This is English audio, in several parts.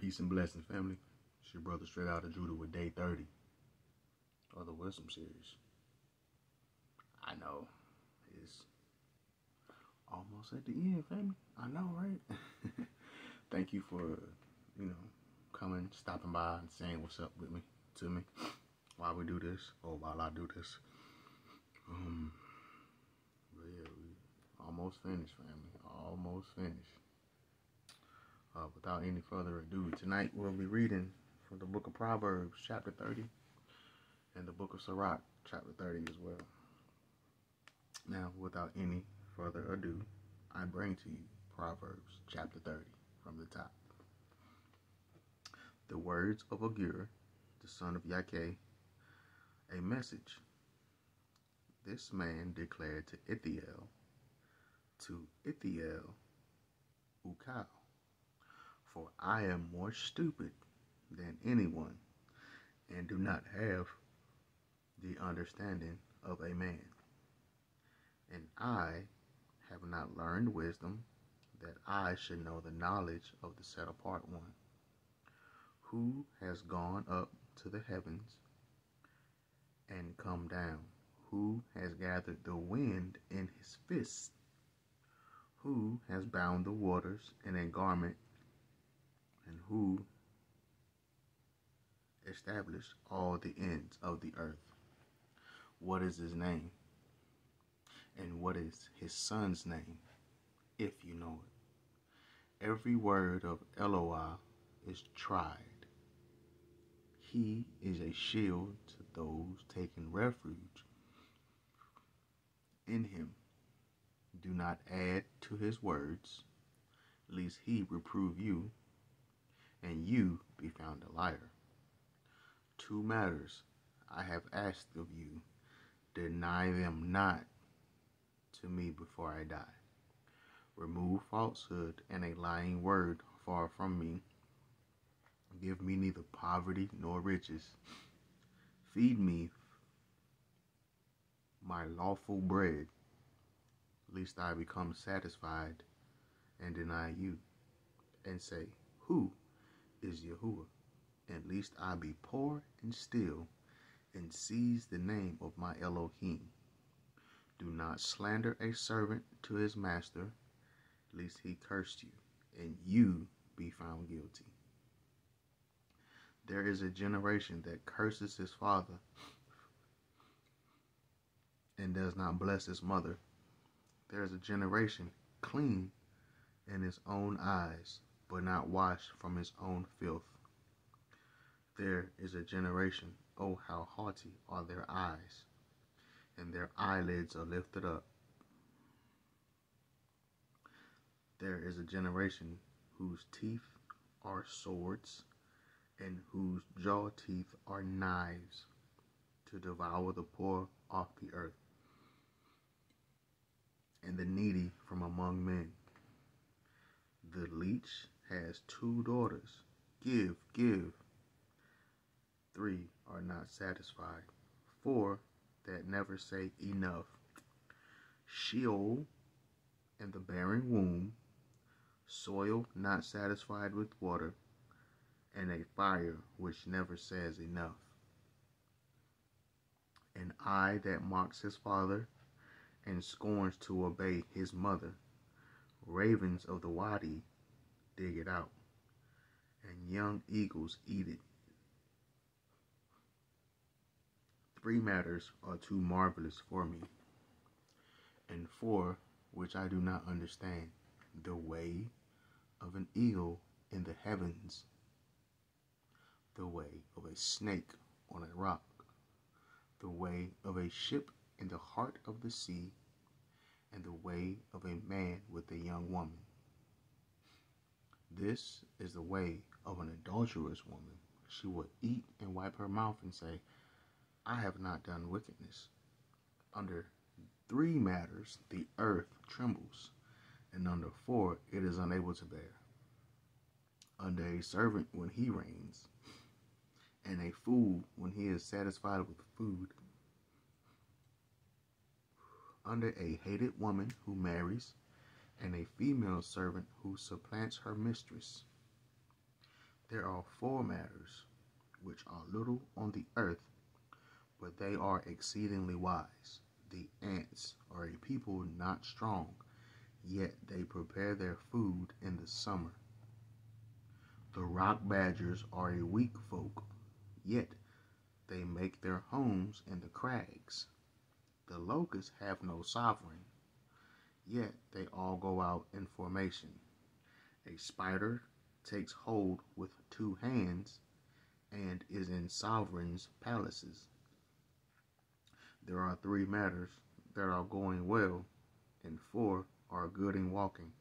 Peace and blessings, family. It's your brother straight out of Judah with day 30 of the Wisdom series. I know it's almost at the end, family. I know, right? Thank you for, coming, stopping by, and saying what's up with me, to me, while we do this, or while I do this. But yeah, we almost finished, family. Almost finished. Without any further ado, tonight we'll be reading from the book of Proverbs, chapter 30, and the book of Sirach, chapter 30 as well. Now, without any further ado, I bring to you Proverbs, chapter 30, from the top. The words of Agur, the son of Yakeh, a message. This man declared to Ithiel Ukal, for I am more stupid than anyone, and do not have the understanding of a man. And I have not learned wisdom, that I should know the knowledge of the set apart one. Who has gone up to the heavens and come down? Who has gathered the wind in his fist? Who has bound the waters in a garment? And who established all the ends of the earth? What is his name? And what is his son's name, if you know it? Every word of Eloah is tried. He is a shield to those taking refuge in him. Do not add to his words, lest he reprove you, and you be found a liar. 2 matters I have asked of you, deny them not to me before I die. Remove falsehood and a lying word far from me. Give me neither poverty nor riches. Feed me my lawful bread, lest I become satisfied and deny you, and say, Who is Yahuwah? And lest I be poor and still, and seize the name of my Elohim. Do not slander a servant to his master, lest he curse you, and you be found guilty. There is a generation that curses his father and does not bless his mother. There is a generation clean in his own eyes, but not washed from his own filth. There is a generation, oh how haughty are their eyes, and their eyelids are lifted up. There is a generation whose teeth are swords, and whose jaw teeth are knives, to devour the poor off the earth, and the needy from among men. The leech has 2 daughters. Give, give. 3 are not satisfied. 4 that never say enough. Sheol and the barren womb, soil not satisfied with water, and a fire which never says enough. An eye that mocks his father and scorns to obey his mother. Ravens of the wadi dig it out, and young eagles eat it. 3 matters are too marvelous for me, and 4 which I do not understand. The way of an eagle in the heavens, the way of a snake on a rock, the way of a ship in the heart of the sea, and the way of a man with a young woman. This is the way of an adulterous woman. She will eat and wipe her mouth and say, I have not done wickedness. Under 3 matters the earth trembles, and under 4 it is unable to bear. Under a servant when he reigns, and a fool when he is satisfied with food. Under a hated woman who marries, and a female servant who supplants her mistress. There are four matters which are little on the earth, but they are exceedingly wise. The ants are a people not strong, yet they prepare their food in the summer. The rock badgers are a weak folk, yet they make their homes in the crags. The locusts have no sovereign, yet they all go out in formation. A spider takes hold with 2 hands and is in sovereigns' palaces. There are 3 matters that are going well, and 4 are good in walking.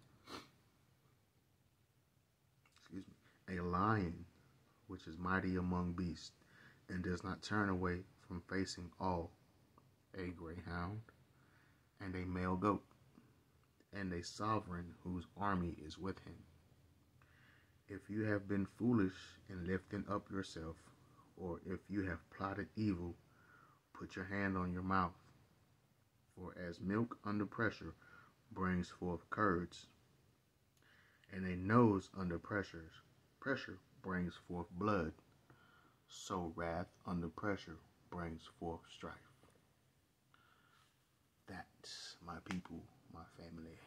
Excuse me. A lion, which is mighty among beasts, and does not turn away from facing all. A greyhound, and a male goat, and a sovereign whose army is with him. If you have been foolish in lifting up yourself, or if you have plotted evil, put your hand on your mouth. For as milk under pressure brings forth curds, and a nose under pressure brings forth blood, so wrath under pressure brings forth strife. That, my people, my family,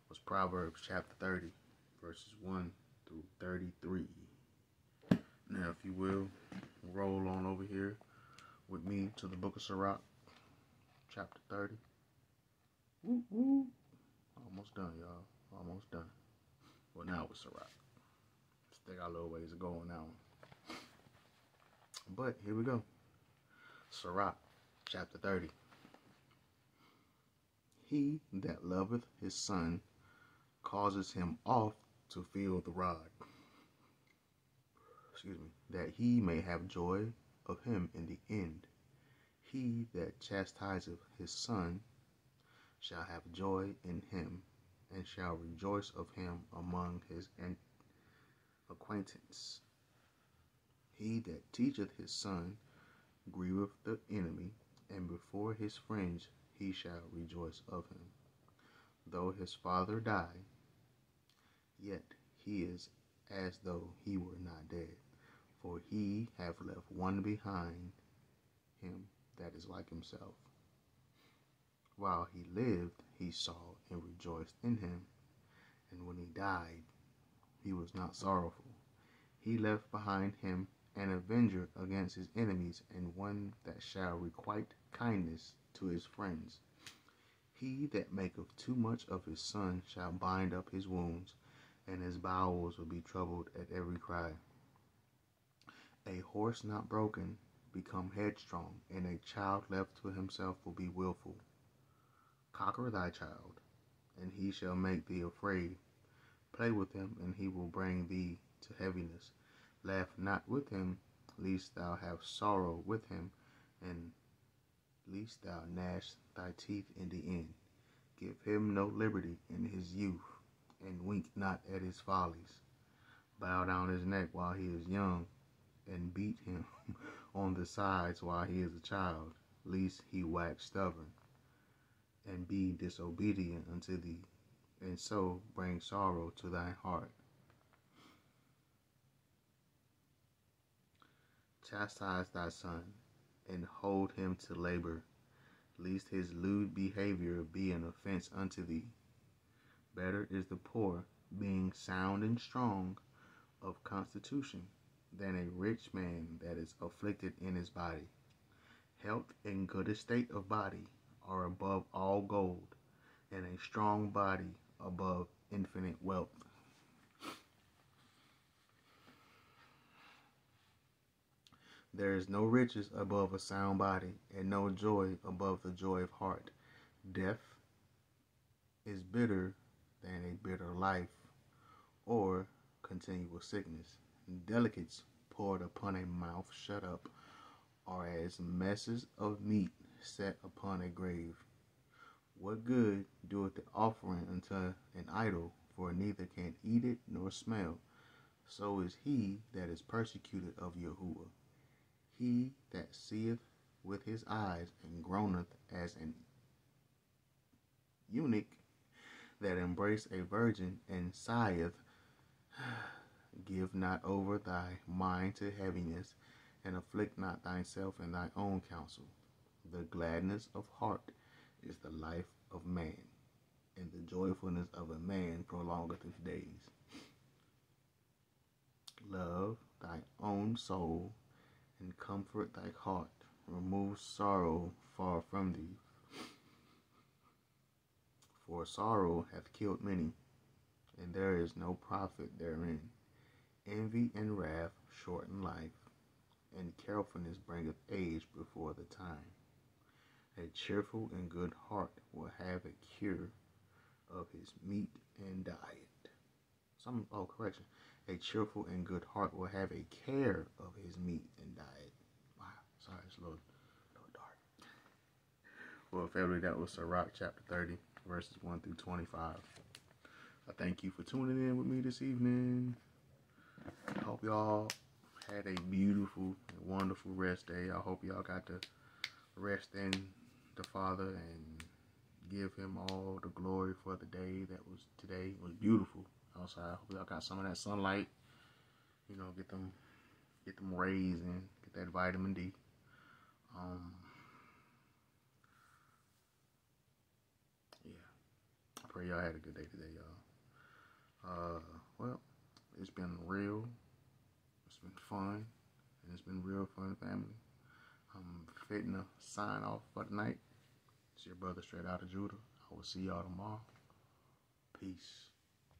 was Proverbs chapter 30, verses 1 through 33. Now, if you will, roll on over here with me to the book of Sirach, chapter 30. Woo, woo. Almost done, y'all. Almost done. Well, now it's Sirach. Still got a little ways to go on now. But here we go. Sirach, chapter 30. He that loveth his son causes him oft to feel the rod. Excuse me. That he may have joy of him in the end. He that chastiseth his son shall have joy in him, and shall rejoice of him among his acquaintance. He that teacheth his son grieveth the enemy, and before his friends he shall rejoice of him. Though his father die, yet he is as though he were not dead, for he have left one behind him that is like himself. While he lived, he saw and rejoiced in him, and when he died, he was not sorrowful. He left behind him an avenger against his enemies, and one that shall requite kindness to his friends. He that maketh too much of his son shall bind up his wounds, and his bowels will be troubled at every cry. A horse not broken become headstrong, and a child left to himself will be willful. Conquer thy child, and he shall make thee afraid. Play with him, and he will bring thee to heaviness. Laugh not with him, lest thou have sorrow with him, and lest thou gnash thy teeth in the end. Give him no liberty in his youth, and wink not at his follies. Bow down his neck while he is young, and beat him on the sides while he is a child, lest he wax stubborn, and be disobedient unto thee, and so bring sorrow to thy heart. Chastise thy son, and hold him to labor, lest his lewd behavior be an offense unto thee. Better is the poor, being sound and strong of constitution, than a rich man that is afflicted in his body. Health and good estate of body are above all gold, and a strong body above infinite wealth. There is no riches above a sound body, and no joy above the joy of heart. Death is bitter than a bitter life, or continual sickness. Delicates poured upon a mouth shut up are as messes of meat set upon a grave. What good doeth the offering unto an idol, for neither can eat it nor smell? So is he that is persecuted of Yahuwah. He that seeth with his eyes and groaneth as an eunuch that embraced a virgin and sigheth, Give not over thy mind to heaviness, and afflict not thyself in thy own counsel. The gladness of heart is the life of man, and the joyfulness of a man prolongeth his days. Love thy own soul, and comfort thy heart. Remove sorrow far from thee, for sorrow hath killed many, and there is no profit therein. Envy and wrath shorten life, and carefulness bringeth age before the time. A cheerful and good heart will have a cure of his meat and diet. A cheerful and good heart will have a care of his meat and diet. Wow, sorry, it's a little dark. Well, family, that was Sirach chapter 30, verses 1 through 25. I thank you for tuning in with me this evening. I hope y'all had a beautiful and wonderful rest day. I hope y'all got to rest in the Father and give him all the glory for the day that was today. It was beautiful outside. I hope y'all got some of that sunlight. You know, get them rays in, get that vitamin D. Yeah. I pray y'all had a good day today, y'all. Well, it's been real. It's been fun. And it's been real fun, family. I'm fitting to sign off for the night. It's your brother straight out of Judah. I will see y'all tomorrow. Peace.